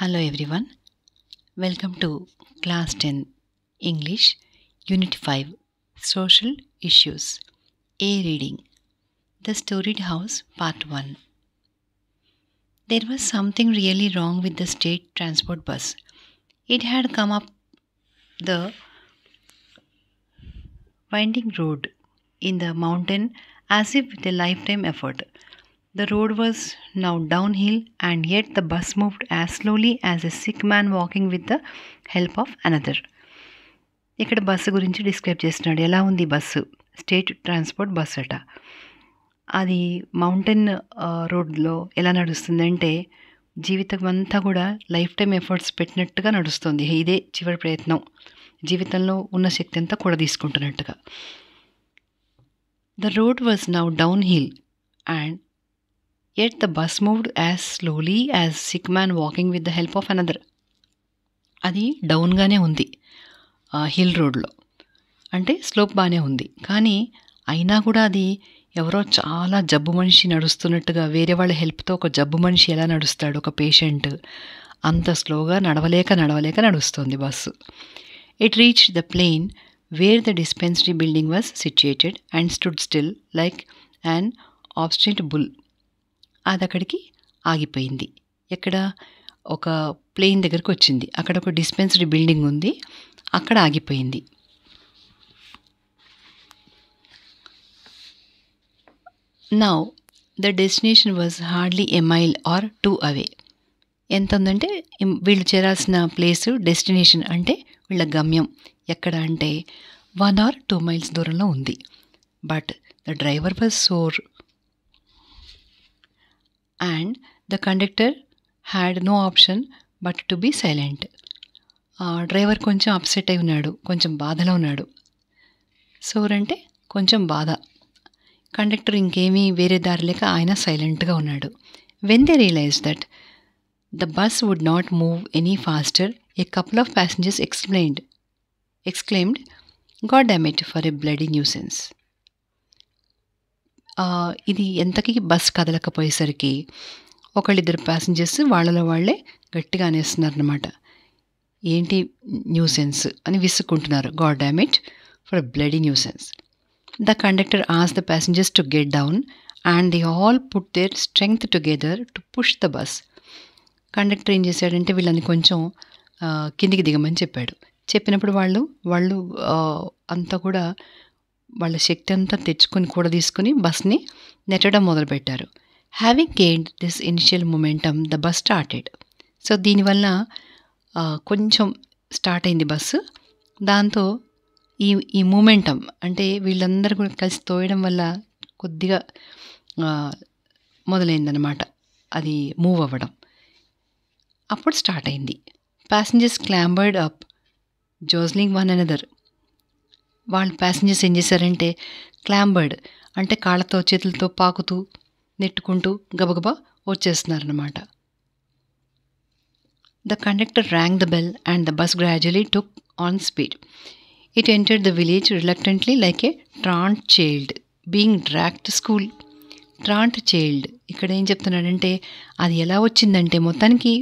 Hello everyone. Welcome to Class 10 English Unit 5 Social Issues. A reading. The Storied House Part 1. There was something really wrong with the state transport bus. It had come up the winding road in the mountain as if with a lifetime effort. The road was now downhill, and yet the bus moved as slowly as a sick man walking with the help of another. ఇక్కడ bus గురించి describe చేస్తున్నాడు. ఎలా ఉంది bus? State transport bus అట. అది mountain రోడ్లో ఎలా నడుస్తుందంటే జీవితం అంతా కూడా లైఫ్ టైం ఎఫర్ట్స్ పెట్టినట్టుగా నడుస్తుంది. ఇదే చివరి ప్రయత్నం, జీవితంలో ఉన్న శక్తి అంతా కూడా తీసుకుంటున్నట్టుగా. The road was now down hill and yet the bus moved as slowly as sick man walking with the help of another. అది డౌన్గానే ఉంది, హిల్ రోడ్లో అంటే స్లోప్ బాగానే ఉంది. కానీ అయినా కూడా అది ఎవరో చాలా జబ్బు మనిషి నడుస్తున్నట్టుగా, వేరే వాళ్ళ హెల్ప్తో ఒక జబ్బు మనిషి ఎలా నడుస్తాడు, ఒక పేషెంట్, అంత స్లోగా నడవలేక నడుస్తుంది bus. It reach the plain where the dispensary building was situated and stood still like an obstinate bull. అది అక్కడికి ఆగిపోయింది. ఎక్కడ? ఒక ప్లేన్ దగ్గరికి వచ్చింది. అక్కడ ఒక డిస్పెన్సరీ బిల్డింగ్ ఉంది, అక్కడ ఆగిపోయింది. Now the destination was hardly a mile or 2 away. ఎంత ఉందంటే వీళ్ళు చేరాల్సిన ప్లేసు, డెస్టినేషన్ అంటే వీళ్ళ గమ్యం ఎక్కడ అంటే 1 or 2 miles దూరంలో ఉంది. But the driver was sore and the conductor had no option but to be silent. Driver కొంచెం అప్సెట్ అయి ఉన్నాడు, కొంచెం బాధలో ఉన్నాడు. సోర్ అంటే కొంచెం బాధ. కండక్టర్ ఇంకేమీ వేరే దారి లేక ఆయన సైలెంట్గా ఉన్నాడు. When they realise that the bus would not move any faster, a couple of passengers exclaimed, "God damn it for a bloody nuisance." ఇది ఎంతకీ బస్ కదలకపోయేసరికి ఒకళ్ళిద్దరు ప్యాసింజర్స్ వాళ్ళలో వాళ్ళే గట్టిగా అనేస్తున్నారనమాట. ఏంటి న్యూసెన్స్ అని విసుక్కుంటున్నారు. God damn it for bloody nuisance. The conductor asked the passengers to get down and they all put their strength together to push the bus. Conductor ఏం చేశాడంటే వీళ్ళని కొంచెం కిందికి దిగమని చెప్పాడు. చెప్పినప్పుడు వాళ్ళు అంతా కూడా వాళ్ళ శక్తి అంతా తెచ్చుకొని కూడా తీసుకుని బస్ని నెట్టడం మొదలుపెట్టారు. Having gained this initial momentum the bus started. So దీనివల్ల కొంచెం స్టార్ట్ అయింది బస్సు. దాంతో ఈ మూమెంటం అంటే వీళ్ళందరూ కూడా కలిసి తోయడం వల్ల కొద్దిగా మొదలైందనమాట అది మూవ్ అవ్వడం. అప్పుడు స్టార్ట్ అయింది. Passengers clambered up jostling one another. వాళ్ళు ప్యాసింజర్స్ ఏం చేశారంటే క్లాంబర్డ్ అంటే కాళ్ళతో చేతులతో పాకుతూ నెట్టుకుంటూ గబగబా వచ్చేస్తున్నారన్నమాట. The conductor rang the bell and the bus gradually took on speed. It entered the village reluctantly like a truant child being dragged to school. Truant child ఇక్కడ ఏం చెప్తున్నాడంటే అది ఎలా వచ్చిందంటే మొత్తానికి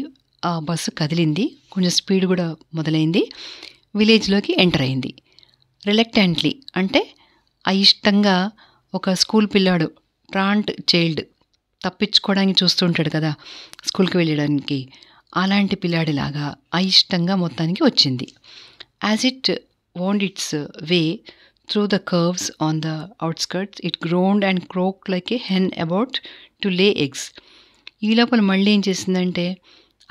ఆ బస్సు కదిలింది, కొంచెం స్పీడ్ కూడా మొదలైంది, విలేజ్లోకి ఎంటర్ అయింది. రిలక్టెంట్లీ అంటే అయిష్టంగా ఒక స్కూల్ పిల్లాడు, ట్రాంట్ చైల్డ్ తప్పించుకోవడానికి చూస్తుంటాడు కదా స్కూల్కి వెళ్ళడానికి, అలాంటి పిల్లాడిలాగా అయిష్టంగా మొత్తానికి వచ్చింది. As it wound its way through the curves on the outskirts it groaned and croaked like a hen about to lay eggs. ఈ లోపల మళ్ళీ ఏం చేసిందంటే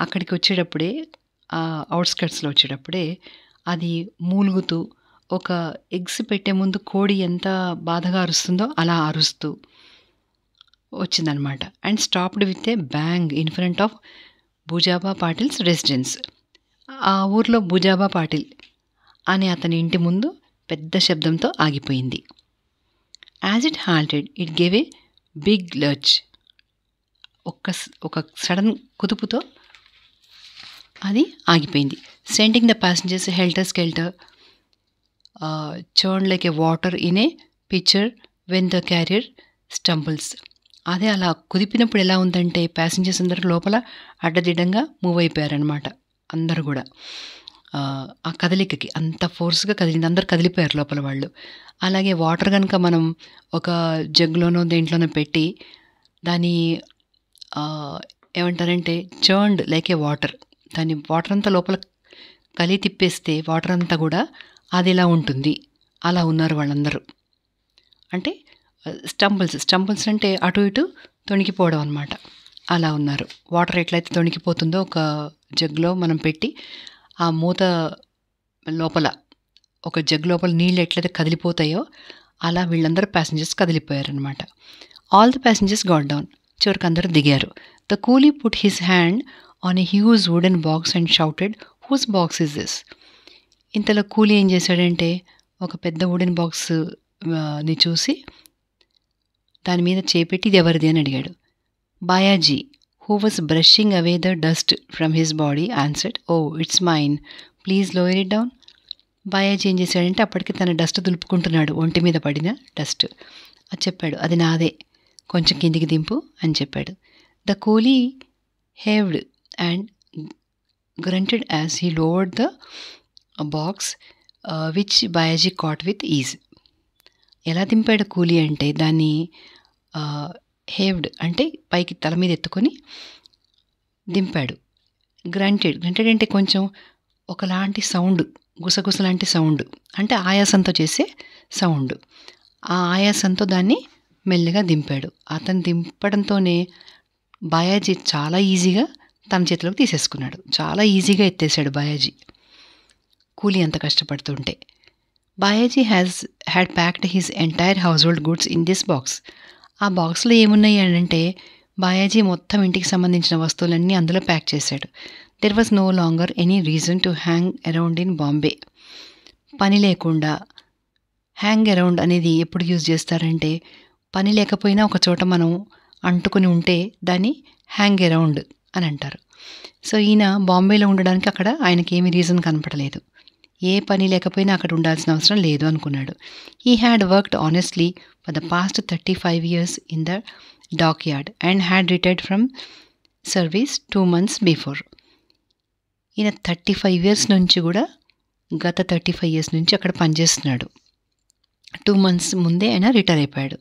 అక్కడికి వచ్చేటప్పుడే, ఆ అవుట్స్కర్ట్స్లో వచ్చేటప్పుడే అది మూలుగుతూ ఒక ఎగ్స్ పెట్టే ముందు కోడి ఎంత బాధగా అరుస్తుందో అలా అరుస్తూ వచ్చిందనమాట. And stopped with a bang in front of Bujaba Patil's residence. ఆ ఊర్లో బుజాబా పాటిల్ అనే అతని ఇంటి ముందు పెద్ద శబ్దంతో ఆగిపోయింది. As it halted it gave a big lurch. ఒక సడన్ కుదుపుతో అది ఆగిపోయింది. Sending the passengers helter skelter churned like a water in a pitcher when the carrier stumbles. అదే అలా కుదిపినప్పుడు ఎలా ఉందంటే ప్యాసింజర్స్ అందరూ లోపల అడ్డదిడ్డంగా మూవ్ అయిపోయారనమాట. అందరూ గూడా. ఆ కదలికకి అంత ఫోర్స్‌గా కదిలింది. అందరూ కదిలిపోయారు లోపల వాళ్ళు. అలాగే వాటర్ గనుక మనం ఒక జగ్‌లోనో, దేంట్లోనో పెట్టి దాన్ని ఆహ్, ఏమంటారంటే చర్న్డ్ లైక్ ఏ వాటర్. దాన్ని వాటర్ అంతా లోపల తిప్పేస్తే వాటర్ అంతా గూడా అదెలా ఉంటుంది. అలా ఉన్నారు వాళ్ళందరూ. అంటే స్టంబుల్స్ అంటే అటు ఇటు తొణికిపోవడం అనమాట. అలా ఉన్నారు. వాటర్ ఎట్లయితే తొణికిపోతుందో ఒక జగ్‌లో మనం పెట్టి ఆ మూత లోపల ఒక జగ్ లోపల నీళ్ళు ఎట్లయితే కదిలిపోతాయో అలా వీళ్ళందరూ ప్యాసింజర్స్ కదిలిపోయారనమాట. All the passengers got down. చివరికి అందరూ దిగారు. The coolie put his hand on a huge wooden box and shouted, whose box is this? ఇంతలో కూలీ ఏం చేశాడంటే ఒక పెద్ద వుడెన్ బాక్స్ ని చూసి దాని మీద చేపెట్టి ఇది ఎవరిది అని అడిగాడు. Bayaji, who was brushing away the dust from his body, answered, oh it's mine, please lower it down. Bayaji ఏం చేశాడంటే అప్పటికి తన డస్ట్ దులుపుకుంటున్నాడు, ఒంటి మీద పడిన డస్ట్. అది చెప్పాడు, అది నాదే, కొంచెం కిందికి దింపు అని చెప్పాడు. ద కూలీ హేవ్డ్ and grunted as he lowered the box, which Bayaji caught with ease. ఎలా దింపాడు కూలీ అంటే దాన్ని హేవ్డ్ అంటే పైకి తల మీద ఎత్తుకొని దింపాడు. గ్రంటెడ్ అంటే కొంచెం ఒకలాంటి సౌండ్, గుసగుస లాంటి సౌండ్, అంటే ఆయాసంతో చేసే సౌండ్. ఆ ఆయాసంతో దాన్ని మెల్లగా దింపాడు. అతను దింపడంతోనే బాయాజీ చాలా ఈజీగా తన చేతిలోకి తీసేసుకున్నాడు. చాలా ఈజీగా ఎత్తేసాడు బాయాజీ, కూలీ అంత కష్టపడుతుంటే. Bayaji had packed his entire household goods in this box. ఆ బాక్స్లో ఏమున్నాయి అంటే బాయాజీ మొత్తం ఇంటికి సంబంధించిన వస్తువులన్నీ అందులో ప్యాక్ చేశాడు. There was no longer any reason to hang around in Bombay. పని లేకుండా, హ్యాంగ్ అరౌండ్ అనేది ఎప్పుడు యూజ్ చేస్తారంటే పని లేకపోయినా ఒక చోట మనం అంటుకుని ఉంటే దాన్ని హ్యాంగ్ అరౌండ్ అని అంటారు. సో ఈయన బాంబేలో ఉండడానికి అక్కడ ఆయనకి ఏమీ రీజన్ కనపడలేదు. ఏ పని లేకపోయినా అక్కడ ఉండాల్సిన అవసరం లేదు అనుకున్నాడు. He had worked honestly for the past 35 years in the dockyard and had retired from service 2 months before. ఈయన 35 years నుంచి కూడా, గత 35 years నుంచి అక్కడ పనిచేస్తున్నాడు. 2 months ముందే ఆయన రిటైర్ అయిపోయాడు.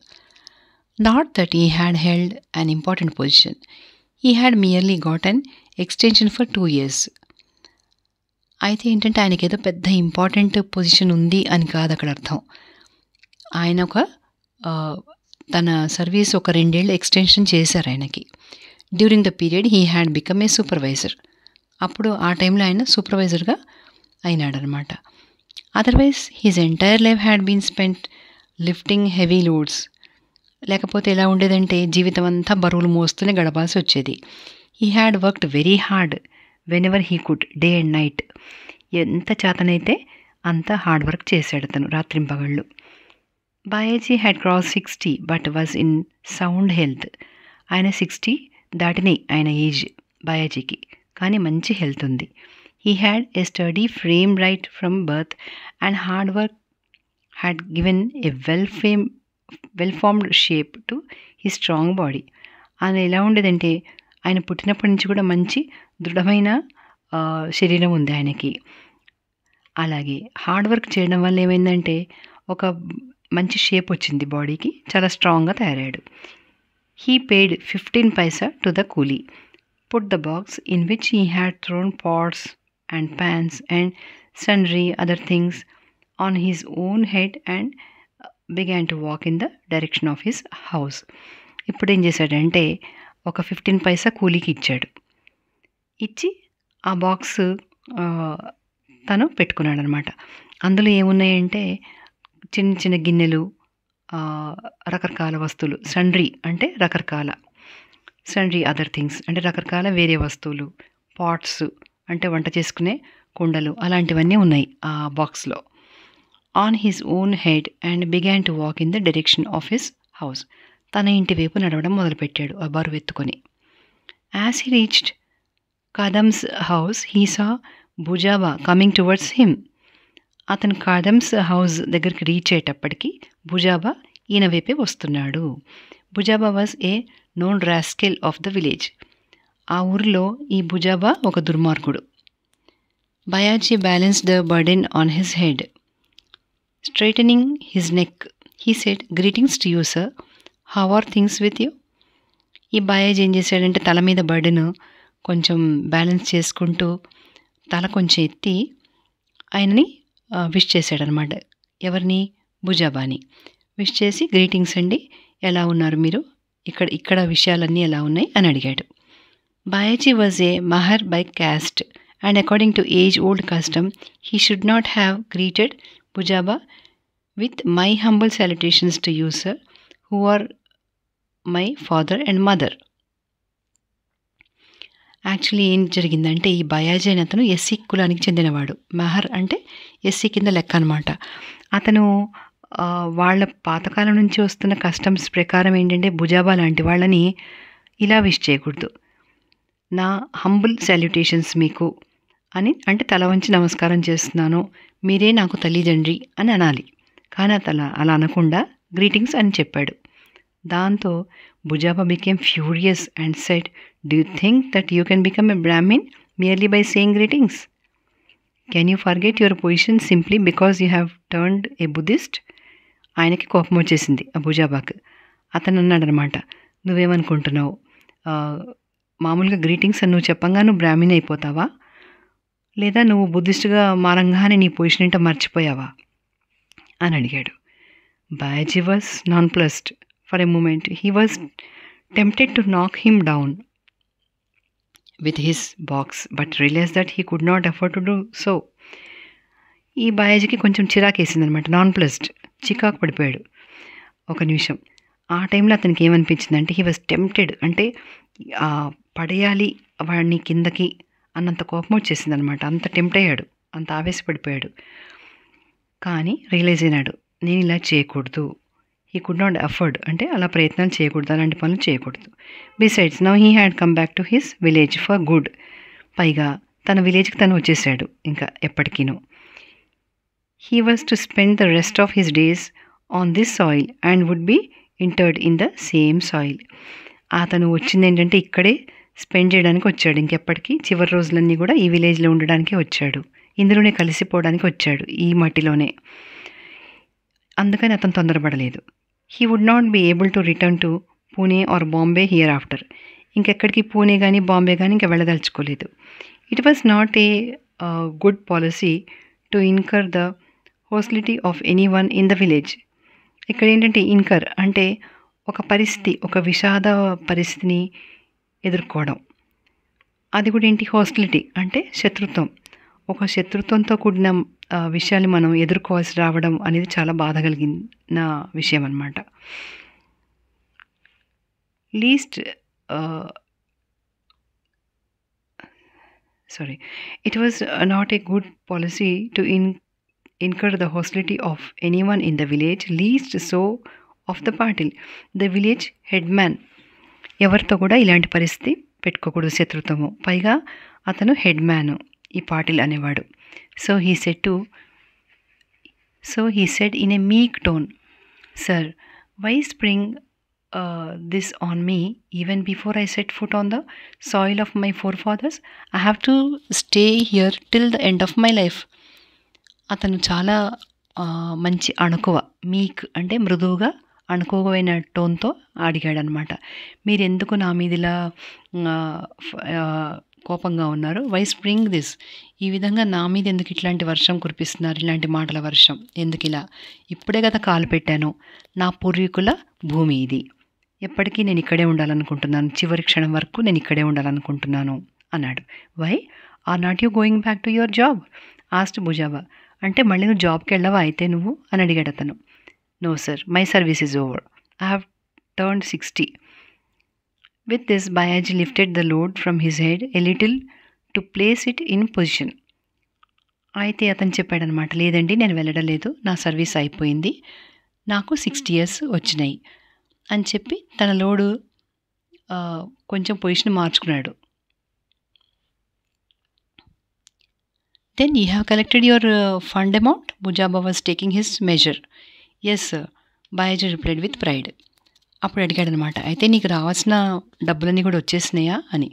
Not that he had held an important position, he had merely got an extension for 2 years. అయితే ఏంటంటే ఆయనకి ఏదో పెద్ద ఇంపార్టెంట్ పొజిషన్ ఉంది అని కాదు అక్కడ అర్థం. ఆయన తన సర్వీస్ ఒక 2 ఏళ్ళు ఎక్స్టెన్షన్ చేశారు ఆయనకి. During the period he had become a supervisor. అప్పుడు ఆ టైంలో ఆయన సూపర్వైజర్గా అయినాడనమాట. Otherwise his entire life had been spent lifting heavy loads. లేకపోతే ఎలా ఉండేదంటే జీవితం అంతా బరువులు మోస్తూనే గడపాల్సి వచ్చేది. He had worked very hard whenever he could, day and night. ఎంత చేతనైతే అంత హార్డ్ వర్క్ చేశాడు తను రాత్రింపగళ్ళు. Bayaji had cross 60 but was in sound health. ఆయన 60 దాటినాయి ఆయన ఏజ్ బాయాజీకి, కానీ మంచి హెల్త్ ఉంది. He had a study frame right from birth and hard work had given a well formed shape to he strong body. ఆయన ఎలా ఉండేదంటే ఆయన పుట్టినప్పటి నుంచి కూడా మంచి దృఢమైన శరీరం ఉంది ఆయనకి. అలాగే హార్డ్ వర్క్ చేయడం వల్ల ఏమైందంటే ఒక మంచి షేప్ వచ్చింది బాడీకి, చాలా స్ట్రాంగ్గా తయారయ్యాడు. He paid 15 paisa to the coolie, put the box in which he had thrown pots and pans and sundry other things on his own head and began to walk in the direction of his house. ఇప్పుడు ఏం చేశాడంటే ఒక 15 paisa కూలీకి ఇచ్చాడు. ఇచ్చి ఆ box తను పెట్టుకున్నాడు అనమాట. అందులో ఏమున్నాయంటే చిన్న చిన్న గిన్నెలు, రకరకాల వస్తువులు, సండ్రీ అంటే రకరకాల, సండ్రీ అదర్ థింగ్స్ అంటే రకరకాల వేరే వస్తువులు, పాట్స్ అంటే వంట చేసుకునే కుండలు, అలాంటివన్నీ ఉన్నాయి ఆ బాక్స్లో. On his own head and began to walk in the direction of his house. తన ఇంటి వైపు నడవడం మొదలుపెట్టాడు ఆ బరువు ఎత్తుకొని. As he reached Kadam's house he saw Bhujaba coming towards him. అతను కదమ్స్ హౌస్ దగ్గరికి రీచ్ అయ్యేటప్పటికి భుజాబా ఈయన వైపే వస్తున్నాడు. Bujaba was a known rascal of the village. ఆ ఊరిలో ఈ బుజాబా ఒక దుర్మార్గుడు. Bayaji balanced the burden on his head. Straightening his neck he said, greetings to you sir, how are things with you. ఈ బాయాజీ ఏం చేశాడంటే తల మీద బర్డెన్ కొంచెం బ్యాలెన్స్ చేసుకుంటూ తల కొంచెం ఎత్తి ఆయనని విష్ చేశాడనమాట. ఎవరిని? బుజాబాని విష్ చేసి, గ్రీటింగ్స్ అండి, ఎలా ఉన్నారు మీరు, ఇక్కడ విషయాలన్నీ ఎలా ఉన్నాయి అని అడిగాడు. Bayaji was a Mahar by caste and according to age old custom he should not have greeted Bujaba with my humble salutations to you sir, who are my father and mother. Actually ఏం జరిగిందంటే ఈ బయాజీ అనే అతను ఎస్సీ కులానికి చెందినవాడు. మహర్ అంటే ఎస్సీ కింద లెక్క అనమాట. అతను వాళ్ళ పాతకాలం నుంచి వస్తున్న కస్టమ్స్ ప్రకారం ఏంటంటే బుజాబా లాంటి వాళ్ళని ఇలా విష్ చేయకూడదు. నా హంబుల్ సాల్యుటేషన్స్ మీకు అని, అంటే తల వంచి నమస్కారం చేస్తున్నాను, మీరే నాకు తల్లిదండ్రి అని అనాలి. కానీ అతను అలా అనకుండా గ్రీటింగ్స్ అని చెప్పాడు. దాంతో Bujaba became furious and said, do you think that you can become a Brahmin merely by saying greetings? Can you forget your position simply because you have turned a Buddhist? ఆయనకి కోపం వచ్చేసింది ఆ బుజాబాకు. అతను అన్నాడనమాట, నువ్వేమనుకుంటున్నావు, మామూలుగా గ్రీటింగ్స్ అని నువ్వు చెప్పంగా నువ్వు బ్రాహ్మణ్ అయిపోతావా, లేదా నువ్వు బుద్ధిస్ట్గా మారంగానే నీ పొజిషన్ ఏంటో మర్చిపోయావా అని అడిగాడు. Bayaji was nonplussed. For a moment he was tempted to knock him down with his box, but realized that he could not afford to do so. ఈ బాయాజీకి కొంచెం చిరాకేసిందనమాట, నాన్ ప్లస్డ్, చికాకు పడిపోయాడు. ఒక నిమిషం. ఆ టైంలో అతనికి ఏమనిపించిందంటే హీ వాజ్ టెంప్టెడ్, అంటే పడేయాలి వాడిని కిందకి అన్నంత కోపం వచ్చేసిందనమాట. అంత టెంప్ట్ అయ్యాడు, అంత ఆవేశపడిపోయాడు. కానీ రియలైజ్ అయినాడు, నేను ఇలా చేయకూడదు. హీ కుడ్ నాట్ అఫోర్డ్, అంటే అలా ప్రయత్నాలు చేయకూడదు, అలాంటి పనులు చేయకూడదు. Besides now he had come back to his village for good. పైగా తన విలేజ్కి తను వచ్చేసాడు ఇంకా ఎప్పటికీను. He was to spend the rest of his days on this soil and would be interred in the same soil. అతను వచ్చింది ఏంటంటే ఇక్కడే స్పెండ్ చేయడానికి వచ్చాడు, ఇంకెప్పటికీ చివరి రోజులన్నీ కూడా ఈ విలేజ్లో ఉండడానికి వచ్చాడు, ఇందులోనే కలిసిపోవడానికి వచ్చాడు, ఈ మట్టిలోనే. అందుకని అతను తొందరపడలేదు. He would not be able to return to Pune or Bombay hereafter. ఇంకెక్కడికి పూణే కానీ బాంబే కానీ ఇంకా వెళ్ళదలుచుకోలేదు. It was not a good policy to incur the hostility of any one in the village. ఇక్కడ ఏంటంటే ఇన్కర్ అంటే ఒక పరిస్థితి, ఒక విషాద పరిస్థితిని ఎదుర్కోవడం. అది కూడా ఏంటి, హోస్టిలిటీ అంటే శత్రుత్వం. ఒక శత్రుత్వంతో కూడిన విషయాన్ని మనం ఎదుర్కోవాల్సి రావడం అనేది చాలా బాధ కలిగిన విషయం అన్నమాట. It was not a good policy to incur the hostility of anyone in the village, least so of the patil, the village headman. ఎవరితో కూడా ఇలాంటి పరిస్థితి పెట్టుకోకూడదు, శత్రుత్వము. పైగా అతను హెడ్ మ్యాన్, ఈ పాటిల్ అనేవాడు. So he said in a meek tone, sir, why spring this on me even before I set foot on the soil of my forefathers? I have to stay here till the end of my life. అతను చాలా మంచి అణకువ, మీక్ అంటే మృదువుగా అణకువైన టోన్తో అడిగాడనమాట. మీరు ఎందుకు నా మీద ఇలా కోపంగా ఉన్నారు? వై స్ప్రింగ్ దిస్, ఈ విధంగా నా మీద ఎందుకు ఇట్లాంటి వర్షం కురిపిస్తున్నారు, ఇలాంటి మాటల వర్షం ఎందుకు ఇలా? ఇప్పుడే కదా కాలు పెట్టాను, నా పూర్వీకుల భూమి ఇది, ఎప్పటికీ నేను ఇక్కడే ఉండాలనుకుంటున్నాను, చివరి క్షణం వరకు నేను ఇక్కడే ఉండాలనుకుంటున్నాను అన్నాడు. Why are not you going back to your job asked Bujaba. అంటే మళ్ళీ నువ్వు జాబ్కి వెళ్ళవా అయితే నువ్వు అని అడిగాడు అతను. No sir, my service is over, I have turned 60. With this Bayaji lifted the load from his head a little to place it in position. అయితే అతను చెప్పాడనమాట, లేదండి నేను వెళ్ళడం లేదు, నా సర్వీస్ అయిపోయింది, నాకు 60 years వచ్చినాయి అని చెప్పి తన లోడు కొంచెం పొజిషన్ మార్చుకున్నాడు. Then you have collected your fund amount? Bujaba was taking his measure. Yes, sir, Bayaji replied with pride. అప్పుడు అడిగాడనమాట, అయితే నీకు రావాల్సిన డబ్బులన్నీ కూడా వచ్చేసినాయా అని.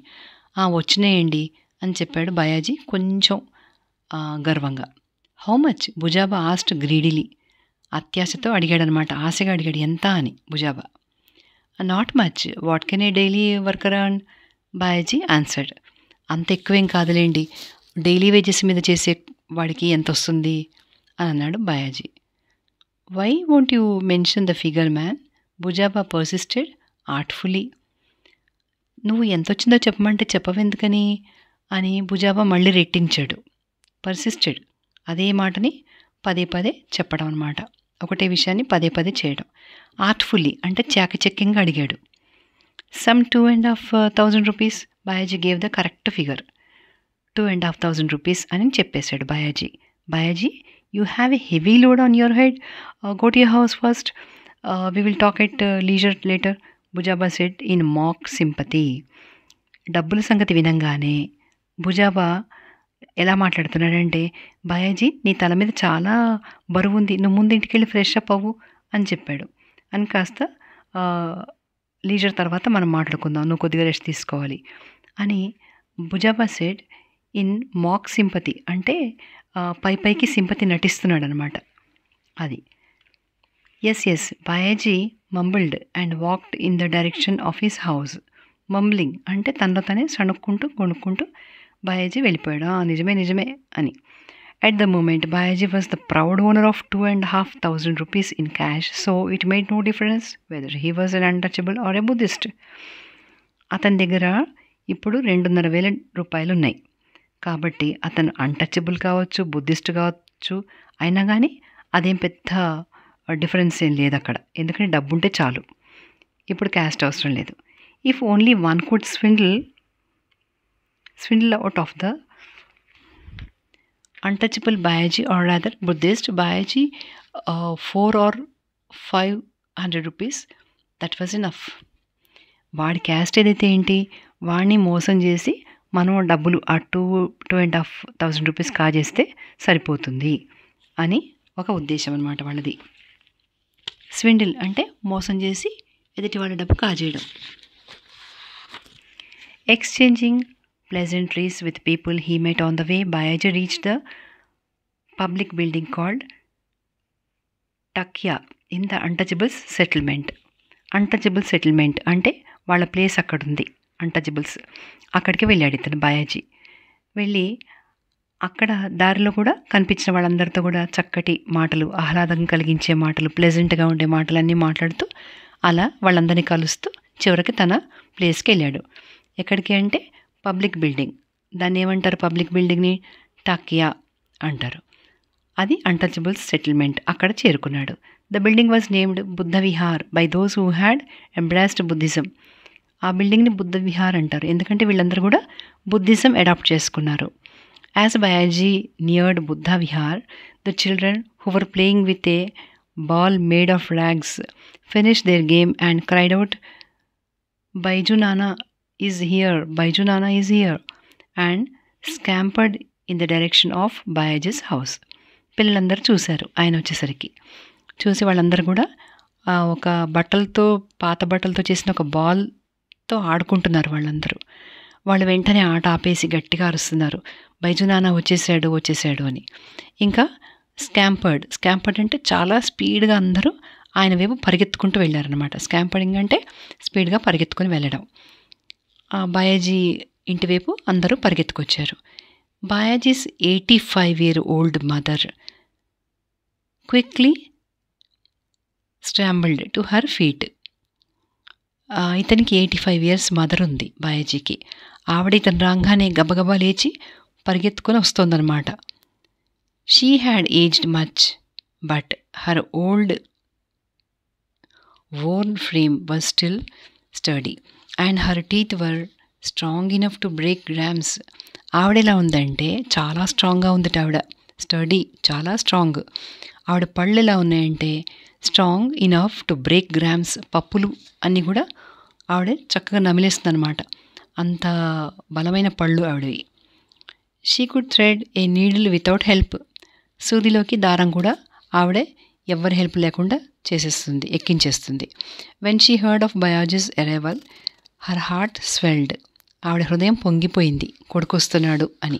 వచ్చినాయండి అని చెప్పాడు బయాజీ కొంచెం గర్వంగా. How much? బుజాబా ఆస్ట్ గ్రీడిలీ. అత్యాశతో అడిగాడనమాట, ఆశగా అడిగాడు, ఎంత అని Bujaba. Not much, what can a daily worker earn? Bayaji answered. అంత ఎక్కువేం కాదులేండి, డైలీ వేజెస్ మీద చేసే వాడికి ఎంత వస్తుంది అని అన్నాడు Bayaji. Why won't you mention the figure man? Bujaba persisted artfully. నువ్వు ఎంత వచ్చిందో చెప్పమంటే చెప్పవెందుకని అని బుజాబా మళ్ళీ రెట్టించాడు. పర్సిస్టెడ్, అదే మాటని పదే పదే చెప్పడం అనమాట, ఒకటే విషయాన్ని పదే పదే చేయడం. ఆర్ట్ఫుల్లీ అంటే చాకచక్యంగా అడిగాడు. Some 2,500 rupees. Bayaji gave the correct figure. 2,500 rupees అని చెప్పేశాడు Bayaji. Bayaji, you have a heavy load on your head, go to your house first, we will talk at leisure later, Bujaba said in mock sympathy. డబ్బుల సంగతి వినంగానే బుజాబా ఎలా మాట్లాడుతున్నాడంటే, బయాజీ నీ తల మీద చాలా బరువు ఉంది, నువ్వు ముందు ఇంటికి వెళ్ళి ఫ్రెష్ అప్ అవ్వు అని చెప్పాడు. అని కాస్త లీజర్ తర్వాత మనం మాట్లాడుకుందాం, నువ్వు కొద్దిగా రెస్ట్ తీసుకోవాలి అని Bujaba said in mock sympathy. అంటే పైకి సింపతి నటిస్తున్నాడు అనమాట. అది yes Bayaji mumbled and walked in the direction of his house. Mumbling అంటే తనలో తనే సణుక్కుంటూ కొనుక్కుంటూ బయాజీ వెళ్ళిపోయాడు. నిజమే అని. At the moment, Bayaji was the proud owner of 2,500 rupees in cash, so it made no difference whether he was an untouchable or a Buddhist. అతని దగ్గర ఇప్పుడు 2,500 రూపాయలు ఉన్నాయి కాబట్టి అతను అన్టచబుల్ కావచ్చు, బుద్ధిస్ట్ కావచ్చు, అయినా కానీ అదేం పెద్ద డిఫరెన్స్ ఏం లేదు అక్కడ, ఎందుకంటే డబ్బు ఉంటే చాలు. ఇప్పుడు క్యాస్ట్ అవసరం లేదు. If only one could స్విండిల్ out of the untouchable Bayaji, or rather Buddhist Bayaji, 400 or 500 rupees, that was enough. వాడి క్యాస్ట్ ఏదైతే ఏంటి, వాడిని మోసం చేసి మనం డబ్బులు ఆ 2,500 రూపీస్ కాజేస్తే సరిపోతుంది అని ఒక ఉద్దేశం అనమాట వాళ్ళది. స్విండిల్ అంటే మోసం చేసి ఎదుటి వాళ్ళ డబ్బు కాజేయడం. Exchanging pleasantries with people he met on the way, Bayaji reached the public building called Takya in the Untouchables settlement. Untouchable settlement అంటే వాళ్ళ ప్లేస్ అక్కడ ఉంది, అన్టచబుల్స్. అక్కడికి వెళ్ళాడు ఇతను బయాజీ. వెళ్ళి అక్కడ దారిలో కూడా కనిపించిన వాళ్ళందరితో కూడా చక్కటి మాటలు, ఆహ్లాదం కలిగించే మాటలు, ప్లెజెంట్గా ఉండే మాటలన్నీ మాట్లాడుతూ అలా వాళ్ళందరినీ కలుస్తూ చివరికి తన ప్లేస్కి వెళ్ళాడు. ఎక్కడికి అంటే పబ్లిక్ బిల్డింగ్. దాన్ని ఏమంటారు? పబ్లిక్ బిల్డింగ్ని టాకియా అంటారు. అది అన్టచబుల్స్ సెటిల్మెంట్. అక్కడ చేరుకున్నాడు. The building was named Buddha Vihar by those who had embraced Buddhism. ఆ బిల్డింగ్ని బుద్ధ విహార్ అంటారు ఎందుకంటే వీళ్ళందరూ కూడా బుద్ధిజం అడాప్ట్ చేసుకున్నారు. As Bayaji neared Buddha Vihar, the children who were playing with a ball made of rags finish their game and cried out, Baiju Nana is here, and scampered in the direction of Bayaji's house. పిల్లలందరూ చూశారు ఆయన వచ్చేసరికి. చూసి వాళ్ళందరూ కూడా ఒక పాత బట్టలతో చేసిన ఒక బాల్తో ఆడుకుంటున్నారు వాళ్ళందరూ. వాళ్ళు వెంటనే ఆట ఆపేసి గట్టిగా అరుస్తున్నారు, బైజు నానా వచ్చేసాడు అని. ఇంకా స్కాంపర్డ్ అంటే చాలా స్పీడ్గా అందరూ ఆయన వైపు పరిగెత్తుకుంటూ వెళ్ళారనమాట. స్కాంపరింగ్ అంటే స్పీడ్గా పరిగెత్తుకొని వెళ్ళడం. బయాజీ ఇంటివైపు అందరూ పరిగెత్తుకొచ్చారు. బయాజీస్ 85-year-old mother quickly scrambled to her feet. ఇతనికి 85 years మదర్ ఉంది బయాజీకి. ఆవిడ ఇతను రాగానే గబగబా లేచి పరిగెత్తుకొని వస్తోందనమాట. She had aged much but her old worn frame was still sturdy and her teeth were strong enough to break grams. ఆవిడ ఎలా ఉందంటే చాలా స్ట్రాంగ్గా ఉందట ఆవిడ. స్టడీ, చాలా స్ట్రాంగ్. ఆవిడ పళ్ళు ఎలా ఉన్నాయంటే strong enough to break grams. పప్పులు అన్నీ కూడా ఆవిడ చక్కగా నమిలేస్తుంది అనమాట, అంత బలమైన పళ్ళు ఆవిడవి. She could thread a needle without help. సూదిలోకి దారం కూడా ఆవిడే ఎవ్వరి హెల్ప్ లేకుండా చేసేస్తుంది, ఎక్కించేస్తుంది. When she heard of Bayaji's arrival her heart swelled. ఆవిడ హృదయం పొంగిపోయింది కొడుకొస్తున్నాడు అని.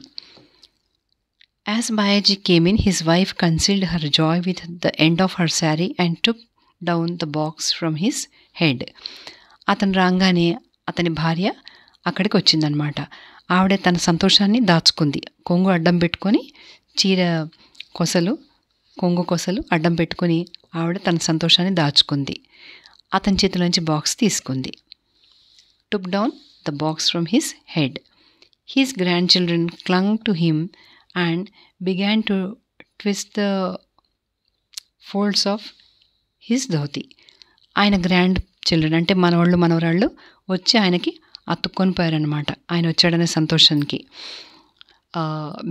As Bayaji came in, his wife concealed her joy with the end of her sari and took down the box from his head. అతను రాగానే అతని భార్య అక్కడికి వచ్చిందనమాట. ఆవిడ తన సంతోషాన్ని దాచుకుంది. కొంగు అడ్డం పెట్టుకొని, చీర కొసలు, కొంగు కొసలు అడ్డం పెట్టుకొని ఆవిడ తన సంతోషాన్ని దాచుకుంది. అతని చేతిలోంచి బాక్స్ తీసుకుంది. Took down the box from his head. His grandchildren clung to him and began to twist the folds of his dhoti. ఆయన గ్రాండ్ చిల్డ్రన్ అంటే మనవాళ్ళు మనవరాళ్ళు వచ్చి ఆయనకి అతుక్కొని పోయారనమాట, ఆయన వచ్చాడనే సంతోషానికి.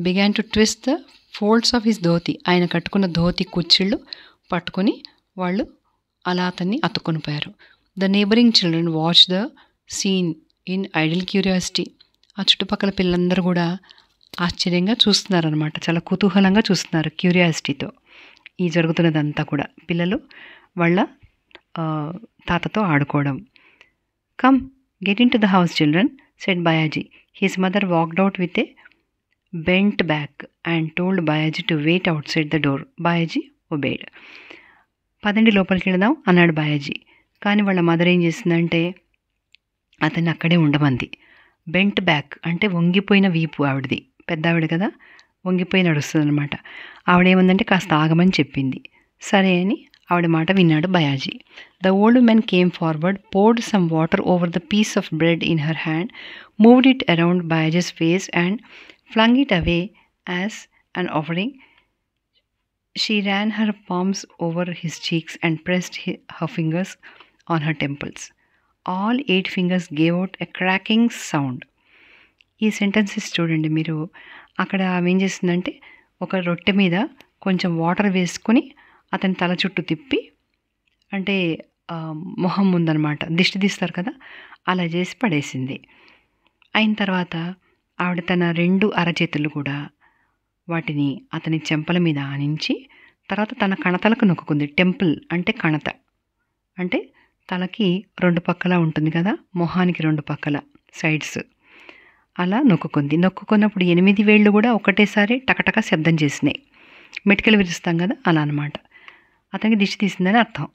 Began to twist the folds of his dhoti. ఆయన కట్టుకున్న ధోతి కుచ్చిళ్ళు పట్టుకొని వాళ్ళు అలా అతన్ని అతుక్కొని పోయారు. The neighbouring children watch the scene in idle curiosity. ఆ చుట్టుపక్కల పిల్లలందరూ కూడా ఆశ్చర్యంగా చూస్తున్నారనమాట, చాలా కుతూహలంగా చూస్తున్నారు, క్యూరియాసిటీతో ఈ జరుగుతున్నదంతా కూడా. పిల్లలు వాళ్ళ తాతతో ఆడుకోవడం. Come get into the house children, said Bayaji. His mother walked out with a bent back and told Bayaji to wait outside the door. Bayaji obeyed. పదండి లోపలికి వెళదాం అన్నాడు బయాజీ. కానీ వాళ్ళ మదర్ ఏం చేసిందంటే అతన్ని అక్కడే ఉండమంది. బెంట్ బ్యాక్ అంటే వంగిపోయిన వీపు ఆవిడది, పెద్ద ఆవిడ కదా, వంగిపోయి నడుస్తుంది అనమాట. ఆవిడేమందంటే కాస్త ఆగమని చెప్పింది. సరే అని ఆవిడ మాట విన్నాడు Bayaji. The old men came forward, poured some water over the piece of bread in her hand, moved it around Bayaji's face and flung it away as an offering. She ran her palms over his cheeks and pressed her fingers on her temples. All 8 fingers gave out a cracking sound. ఈ sentences చూడండి మీరు. అక్కడ ఆమె ఏం చేస్తుందంటే ఒక రొట్టె మీద కొంచెం వాటర్ వేసుకొని అతని తల చుట్టూ తిప్పి, అంటే మొహం ముందనమాట, దిష్టి తీస్తారు కదా, అలా చేసి పడేసింది. అయిన తర్వాత ఆవిడ తన 2 అరచేతులు కూడా వాటిని అతని చెంపల మీద ఆనించి తర్వాత తన కణతలకు నొక్కుంది. టెంపుల్ అంటే కణత, అంటే తలకి 2 పక్కల ఉంటుంది కదా, మొహానికి 2 పక్కల సైడ్స్, అలా నొక్కుంది. నొక్కున్నప్పుడు 8 వేళ్ళు కూడా ఒకటేసారి టకటక శబ్దం చేసినాయి. మెటికలు విరుస్తాం కదా, అలా అనమాట. అతనికి దిష్టి తీసిందని అర్థం.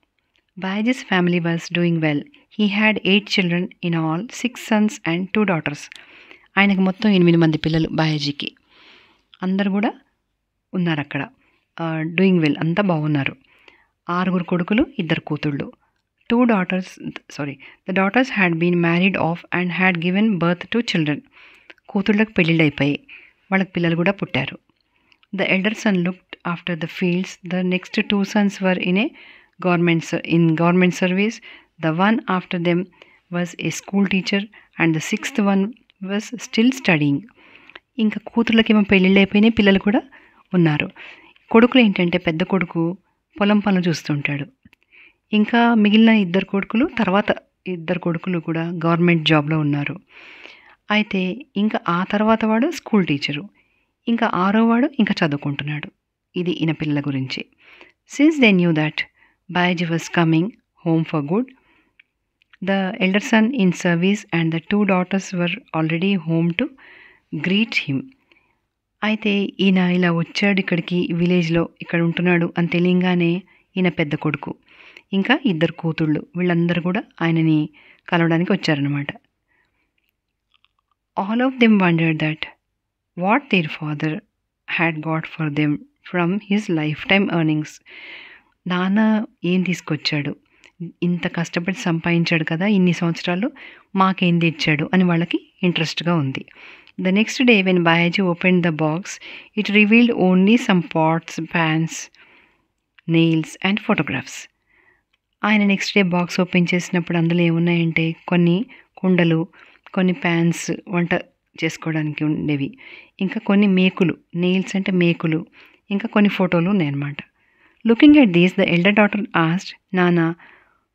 Bayaji's family was doing well. He had 8 children in all, 6 sons and 2 daughters. ఆయనకు మొత్తం 8 మంది పిల్లలు బయాజీకి. అందరు కూడా ఉన్నారు అక్కడ, డూయింగ్ వెల్, అంతా బాగున్నారు. 6 కొడుకులు, 2 కూతుళ్ళు. The daughters had been married off and had given birth to children. కూతుళ్ళకు పెళ్ళిళ్ళు అయిపోయాయి, వాళ్ళకి పిల్లలు కూడా పుట్టారు. The elder son looked after the fields. The next 2 sons were in government service. The one after them was a school teacher and the 6th one was still studying. ఇంకా కూతుళ్ళకేమో పెళ్ళిళ్ళు అయిపోయినాయి, పిల్లలు కూడా ఉన్నారు. కొడుకులు ఏంటంటే పెద్ద కొడుకు పొలం పనులు చూస్తుంటాడు. ఇంకా మిగిలిన 2 కొడుకులు, తర్వాత 2 కొడుకులు కూడా గవర్నమెంట్ జాబ్లో ఉన్నారు. అయితే ఇంకా ఆ తర్వాత వాడు స్కూల్ టీచరు, ఇంకా 6వ వాడు ఇంకా చదువుకుంటున్నాడు. ఇది ఈయన పిల్లల గురించి. Since they knew that Bayaji was coming home for good, the elder son in service and the 2 daughters were already home to greet him. అయితే ఈయన ఇలా వచ్చాడు ఇక్కడికి, విలేజ్లో ఇక్కడ ఉంటున్నాడు అని తెలియంగానే ఈయన పెద్ద కొడుకు ఇంకా 2 కూతుళ్ళు వీళ్ళందరూ కూడా ఆయనని కలవడానికి వచ్చారనమాట. All of them wondered that what their father had got for them from his lifetime earnings. నాన్న ఏం తీసుకొచ్చాడు, ఇంత కష్టపడి సంపాదించాడు కదా ఇన్ని సంవత్సరాలు, మాకేం తెచ్చాడు అని వాళ్ళకి ఇంట్రెస్ట్గా ఉంది. The next day when Bayaji opened the box, it revealed only some pots, pans, nails and photographs. ఆయన నెక్స్ట్ డే బాక్స్ ఓపెన్ చేసినప్పుడు అందులో ఏమున్నాయంటే కొన్ని కుండలు, కొన్ని ప్యాన్స్ వంట చేసుకోవడానికి ఉండేవి, ఇంకా కొన్ని మేకులు, నెయిల్స్ అంటే మేకులు, ఇంకా కొన్ని ఫోటోలు ఉన్నాయన్నమాట. Looking at these the elder daughter asked, Nana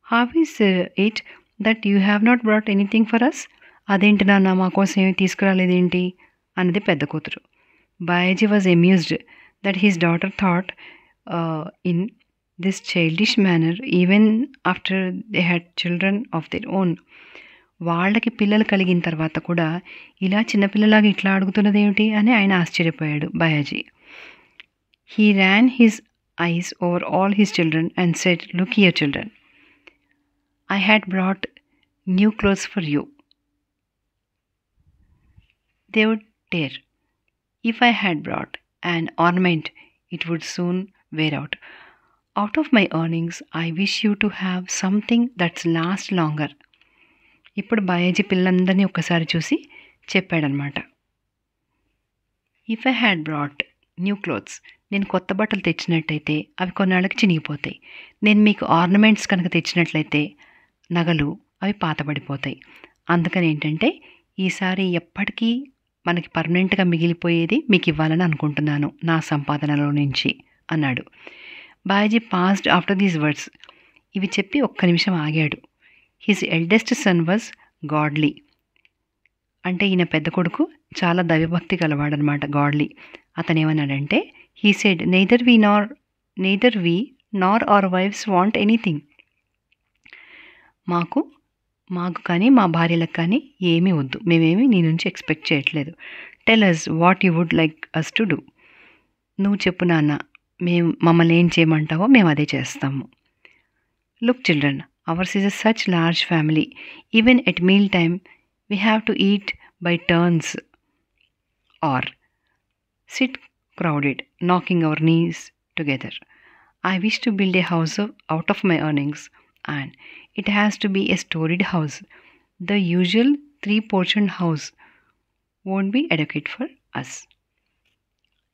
how is it that you have not brought anything for us? అదేంటి నాన్న మా కోసం ఏమి తీసుకురాలేదేంటి అన్నది పెద్ద కూతురు. Bayaji was amused that his daughter thought in this childish manner even after they had children of their own. వాళ్ళకి పిల్లలు కలిగిన తర్వాత కూడా ఇలా చిన్నపిల్లలాగా ఇట్లా అడుగుతున్నదేమిటి అని ఆయన ఆశ్చర్యపోయాడు Bayaji. He ran his eyes over all his children and said, "Look here, children. I had brought new clothes for you. They would tear. If I had brought an ornament, it would soon wear out. Out of my earnings, I wish you to have something that's last longer." ఇప్పుడు బయాజీ పిల్లలందరినీ ఒక్కసారి చూసి చెప్పాడనమాట. If I had brought new clothes, నేను కొత్త బట్టలు తెచ్చినట్టయితే అవి కొన్నాళ్ళకి చినిగిపోతాయి. నేను మీకు ఆర్నమెంట్స్ కనుక తెచ్చినట్లయితే నగలు అవి పాతబడిపోతాయి. అందుకని ఏంటంటే ఈసారి ఎప్పటికీ మనకి పర్మనెంట్గా మిగిలిపోయేది మీకు ఇవ్వాలని అనుకుంటున్నాను నా సంపాదనలో నుంచి అన్నాడు. బాయజీ పాస్డ్ ఆఫ్టర్ దీస్ వర్డ్స్. ఇవి చెప్పి ఒక్క నిమిషం ఆగాడు. His eldest son was godly, అంటే ఈయన పెద్ద కొడుకు చాలా దైవభక్తి గలవాడనమాట, గాడ్లీ. అతను ఏమన్నాడంటే, he said, neither we Nar hour wives want anything. మాకు కానీ మా భార్యలకు కానీ ఏమీ వద్దు, మేమేమి నీ నుంచి ఎక్స్పెక్ట్ చేయట్లేదు. Tell us what you would like us to do. నువ్వు చెప్పు నాన్న, మమ్మల్ని ఏం చేయమంటావో మేము అదే చేస్తాము. Look children, ours is a such large family. Even at meal time we have to eat by turns or sit crowded, knocking our knees together. I wish to build a house out of my earnings, and it has to be a storied house. The usual 3-portioned house won't be adequate for us.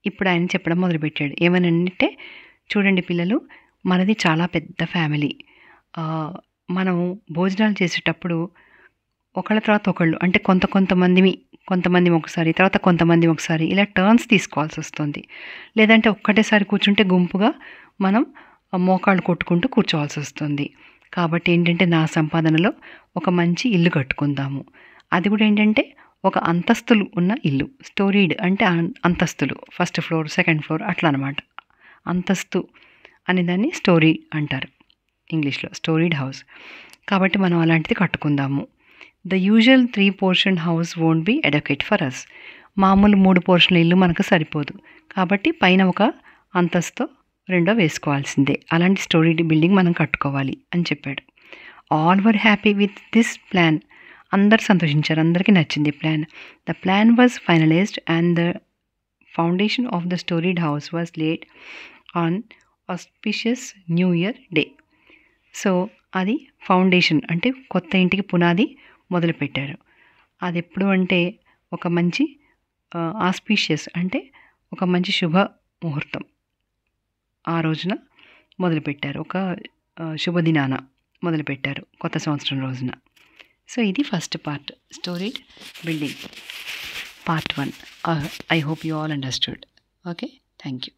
ఇప్పుడు ఆయన చెప్పడం మొదలుపెట్టాడు. ఏమనంటే, చూడండి పిల్లలు, మనది చాలా పెద్ద ఫ్యామిలీ. మనం భోజనాలు చేసేటప్పుడు ఒకళ్ళ తర్వాత ఒకళ్ళు, అంటే కొంతమంది ఒకసారి, తర్వాత కొంతమంది ఒకసారి, ఇలా టర్న్స్ తీసుకోవాల్సి వస్తుంది. లేదంటే ఒక్కటేసారి కూర్చుంటే గుంపుగా మనం మోకాళ్ళు కొట్టుకుంటూ కూర్చోవాల్సి వస్తుంది. కాబట్టి ఏంటంటే నా సంపాదనలో ఒక మంచి ఇల్లు కట్టుకుందాము. అది కూడా ఏంటంటే ఒక అంతస్తులు ఉన్న ఇల్లు. స్టోరీడ్ అంటే అంతస్తులు, ఫస్ట్ ఫ్లోర్, సెకండ్ ఫ్లోర్ అట్లా అనమాట. అంతస్తు అనే దాన్ని స్టోరీ అంటారు ఇంగ్లీష్లో, స్టోరీడ్ హౌస్. కాబట్టి మనం అలాంటిది కట్టుకుందాము. The usual 3-portioned house won't be adequate for us. మామూలు 3 పోర్షన్ల ఇల్లు మనకు సరిపోదు. కాబట్టి పైన ఒక అంతస్తు రెండో వేసుకోవాల్సిందే. అలాంటి స్టోరీ బిల్డింగ్ మనం కట్టుకోవాలి అని చెప్పాడు. All were happy with this plan. అందరు సంతోషించారు, అందరికీ నచ్చింది plan. The plan was finalised and the foundation of the storeyed house was laid on auspicious new year day. So అది ఫౌండేషన్ అంటే కొత్త ఇంటికి పునాది మొదలుపెట్టారు. అది ఎప్పుడు అంటే ఒక మంచి ఆస్పీషియస్ అంటే ఒక మంచి శుభ ముహూర్తం ఆ రోజున మొదలుపెట్టారు. ఒక శుభదినాన మొదలుపెట్టారు, కొత్త సంవత్సరం రోజున. సో ఇది first part, storeyed building part 1. I hope you all understood. Okay, thank you.